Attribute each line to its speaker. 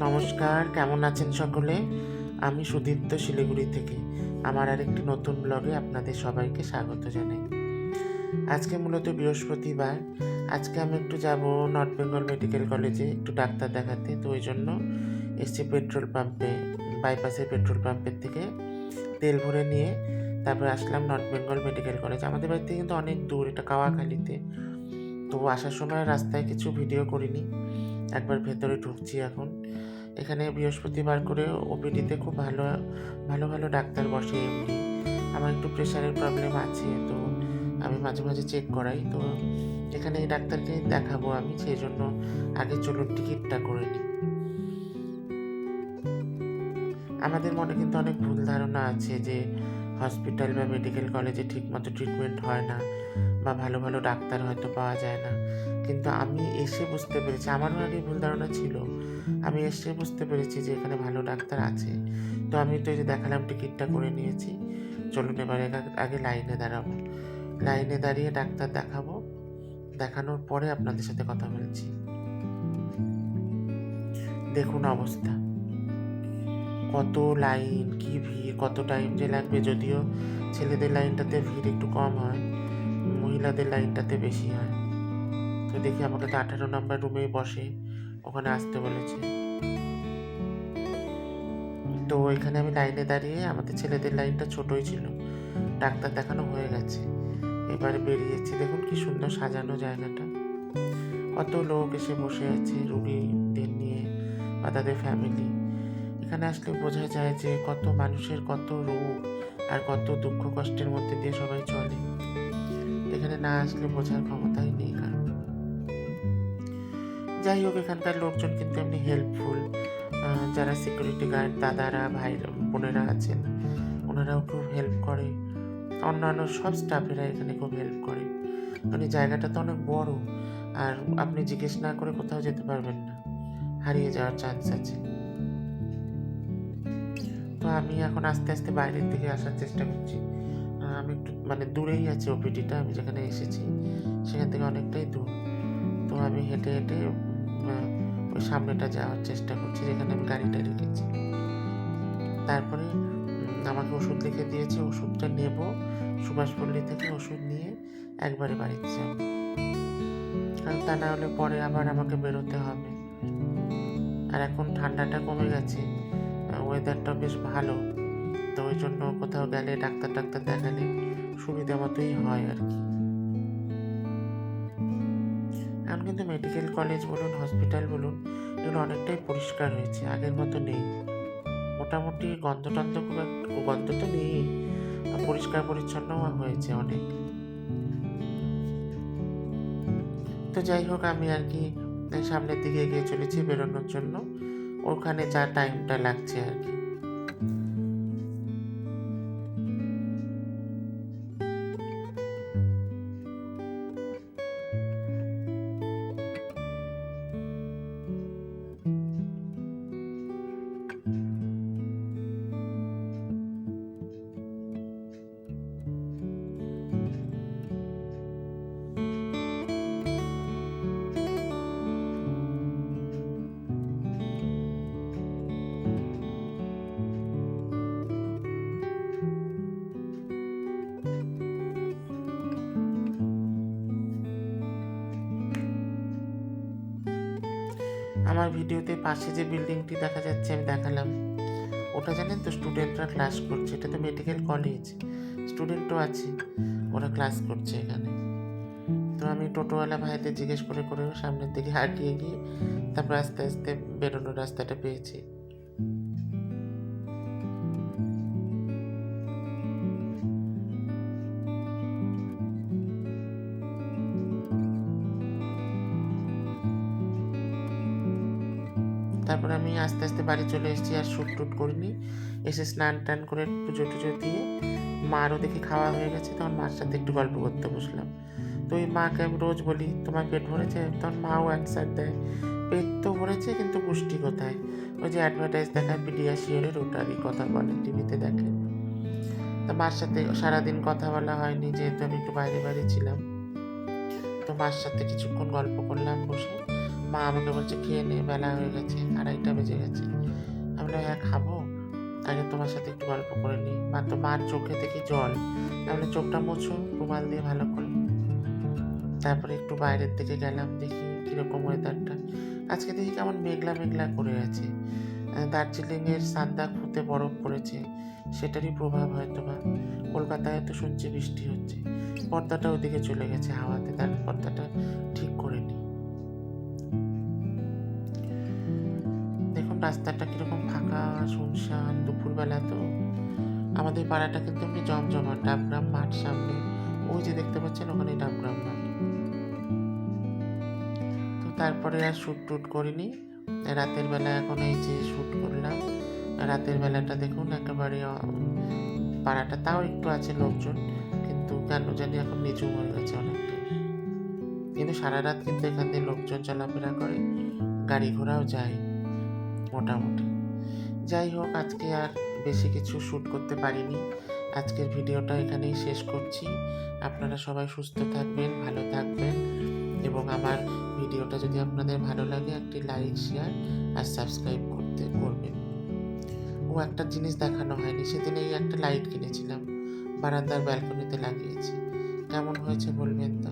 Speaker 1: নমস্কার, কেমন আছেন সকলে? আমি সুদীপ্ত শিলিগুড়ি থেকে আমার আরেকটি নতুন ব্লগে আপনাদের সবাইকে স্বাগত জানাই। আজকে মূলত বৃহস্পতিবার। আজকে আমি একটু যাব নর্থ বেঙ্গল মেডিকেল কলেজে একটু ডাক্তার দেখাতে। তো ওই জন্য এসছি পেট্রোল পাম্পে, বাইপাসের পেট্রোল পাম্পের থেকে তেল ভরে নিয়ে তারপরে আসলাম নর্থ বেঙ্গল মেডিকেল কলেজ। আমাদের বাড়ি থেকে কিন্তু অনেক দূর, এটা কাওয়াখালীতে। তো আসার সময় রাস্তায় কিছু ভিডিও করিনি, একবার ভেতরে ঢুকছি এখন। এখানে বৃহস্পতিবার করে ওপিডিতে খুব ভালো ভালো ভালো ডাক্তার বসে। এমনি আমার একটু প্রেশারের প্রবলেম আছে, তো আমি মাঝে মাঝে চেক করাই। তো এখানে এই ডাক্তারকে দেখাবো আমি, সেই জন্য আগে চলুন টিকিটটা করে নিই। আমাদের মনে কিন্তু অনেক ভুল ধারণা আছে যে হসপিটাল বা মেডিকেল কলেজে ঠিকমতো ট্রিটমেন্ট হয় না বা ভালো ভালো ডাক্তার হয়তো পাওয়া যায় না। কিন্তু আমি এসে বুঝতে পেরেছি, আমারও আগে ভুল ধারণা ছিল, আমি এসে বুঝতে পেরেছি যে এখানে ভালো ডাক্তার আছে। তো আমি তো এই যে দেখালাম, টিকিটটা করে নিয়েছি। চলুন এবার আগে লাইনে দাঁড়াবো, লাইনে দাঁড়িয়ে ডাক্তার দেখাবো। দেখানোর পরে আপনাদের সাথে কথা বলছি। দেখুন অবস্থা, কত লাইন, কি ভিড়, কত টাইম যে লাগবে। যদিও ছেলেদের লাইনটাতে ভিড় একটু কম হয়, মহিলাদের লাইনটাতে বেশি হয়। তো দেখি, আমাকে তো 18 নম্বর রুমেই বসে, ওখানে আসতে বলেছে। তো এখানে আমি লাইনে দাঁড়িয়ে, আমাদের ছেলেদের লাইনটা ছোটই ছিল, ডাক্তার দেখানো হয়ে গেছে, এবারে বেরিয়েছি। দেখুন কি সুন্দর সাজানো জায়গাটা, কত লোক এসে বসে আছে রুগীদের নিয়ে বা তাদের ফ্যামিলি। এখানে আসলে বোঝা যায় যে কত মানুষের কত রোগ আর কত দুঃখ কষ্টের মধ্যে দিয়ে সবাই চলে। এখানে না আসলে বোঝার ক্ষমতাই নেই কারণ। যাই হোক, এখানকার লোকজন কিন্তু এমনি হেল্পফুল। যারা সিকিউরিটি গার্ড দাদারা, ভাই বোনেরা আছেন, ওনারাও খুব হেল্প করে। অন্যান্য সব স্টাফেরা এখানে খুব হেল্প করে। মানে জায়গাটা তো অনেক বড়, আর আপনি জিজ্ঞেস না করে কোথাও যেতে পারবেন না, হারিয়ে যাওয়ার চান্স আছে। তো আমি এখন আস্তে আস্তে বাইরের দিকে আসার চেষ্টা করছি। আমি একটু দূরেই আছে ওপিডিটা, আমি যেখানে এসেছি সেখান থেকে অনেকটাই দূর। তো আমি হেঁটে হেঁটে ওই সামনেটা যাওয়ার চেষ্টা করছি যেখানে আমি গাড়িটা রেখেছি। তারপরে আমাকে ওষুধ লিখে দিয়েছে, ওষুধটা নেব। সুভাষপল্লী থেকে ওষুধ নিয়ে একবারে বাড়িতে যাব, কারণ তা না হলে পরে আবার আমাকে বেরোতে হবে। আর এখন ঠান্ডাটা কমে গেছে, ওয়েদারটা বেশ ভালো। তো ওই জন্য কোথাও গেলে ডাক্তার দেখালে সুবিধা মতোই হয় আর কি। এখন কিন্তু মেডিকেল কলেজ বলুন, হসপিটাল বলুন, এগুলো অনেকটাই পরিষ্কার হয়েছে, আগের মতো নেই। মোটামুটি গন্ধ গন্ধ তো নেই, পরিষ্কার পরিচ্ছন্নও হয়েছে অনেক। তো যাই হোক, আমি আর কি সামনের দিকে এগিয়ে চলেছি বেরোনোর জন্য, ওখানে যা টাইমটা লাগছে আর কি। আমার ভিডিওতে পাশে যে বিল্ডিংটি দেখা যাচ্ছে আমি দেখালাম, ওটা জানেন তো স্টুডেন্টরা ক্লাস করছে। এটা তো মেডিকেল কলেজ, স্টুডেন্টও আছে, ওরা ক্লাস করছে এখানে। তো আমি টোটোওয়ালা ভাইদের জিজ্ঞেস করে করেও সামনের দিকে হাঁটিয়ে গিয়ে তারপর আস্তে আস্তে বেরোনোর রাস্তাটা পেয়েছি। তারপর আমি আস্তে আস্তে বাড়ি চলে এসেছি, আর শ্যুট টুট করিনি। এসে স্নান টান করে পুজো টুজো দিয়ে মারও দেখি খাওয়া হয়ে গেছে, তখন মার সাথে একটু গল্প করতে বসলাম। তো ওই মাকে আমি রোজ বলি, তোমার পেট ভরেছে? তখন মাও অ্যান্সার দেয়, পেট তো ভরেছে কিন্তু পুষ্টি কোথায়। ওই যে অ্যাডভার্টাইজ দেখায় পিডিয়াশিওরের, ওটারই কথা বলে, টিভিতে দেখে। তো মার সাথে সারাদিন কথা বলা হয়নি, যেহেতু আমি একটু বাইরে বাইরে ছিলাম। তো মার সাথে কিছুক্ষণ গল্প করলাম বসে। মা আমাকে বলছে খেয়ে নে, বেলা হয়ে গেছে, 2:30 বেজে গেছে। আমি বললাম হ্যাঁ খাবো, আগে তোমার সাথে একটু গল্প করে নিই। মা তো মার চোখে দেখি জল। আমি বললাম চোখটা মুছো রুমাল দিয়ে ভালো করে। তারপরে একটু বাইরের দিকে গেলাম, দেখি কীরকম ওয়েদারটা। আজকে দেখি কেমন মেঘলা মেঘলা করে আছে। দার্জিলিংয়ের সান্দাকফুতে বরফ পড়েছে, সেটারই প্রভাব হয়তো বা। কলকাতায় তো শুনছি বৃষ্টি হচ্ছে। পর্দাটা ওইদিকে চলে গেছে হাওয়াতে, তার পর্দাটা ঠিক করে নিই। দেখুন রাস্তাটা কীরকম ফাঁকা শুনশান, দুপুরবেলা তো। আমাদের পাড়াটা কিন্তু এমনি জমজমাট, ডাবগ্রাম মাঠ সামনে, ওই যে দেখতে পাচ্ছেন ওখানে ডাবগ্রাম মাঠ। তো তারপরে আর শ্যুট টুট করিনি। রাতের বেলা এখন এই যে শ্যুট করলাম। রাতের বেলাটা দেখুন একেবারে পাড়াটা তাও একটু আছে লোকজন, কিন্তু কেন জানি এখন নিচু হয়ে গেছে অনেকটা। কিন্তু সারা রাত কিন্তু এখান দিয়ে লোকজন চলাফেরা করে, গাড়ি ঘোড়াও যায় মোটামুটি। যাই হোক, আজকে আর বেশি কিছু শ্যুট করতে পারিনি। আজকের ভিডিওটা এখানেই শেষ করছি। আপনারা সবাই সুস্থ থাকবেন, ভালো থাকবেন, এবং আমার ভিডিওটা যদি আপনাদের ভালো লাগে একটি লাইক, শেয়ার আর সাবস্ক্রাইব করবেন। একটা জিনিস দেখানো হয়নি, সেদিন এই একটা লাইট কিনেছিলাম, বারান্দার ব্যালকনিতে লাগিয়েছি। কেমন হয়েছে বলবেন তো।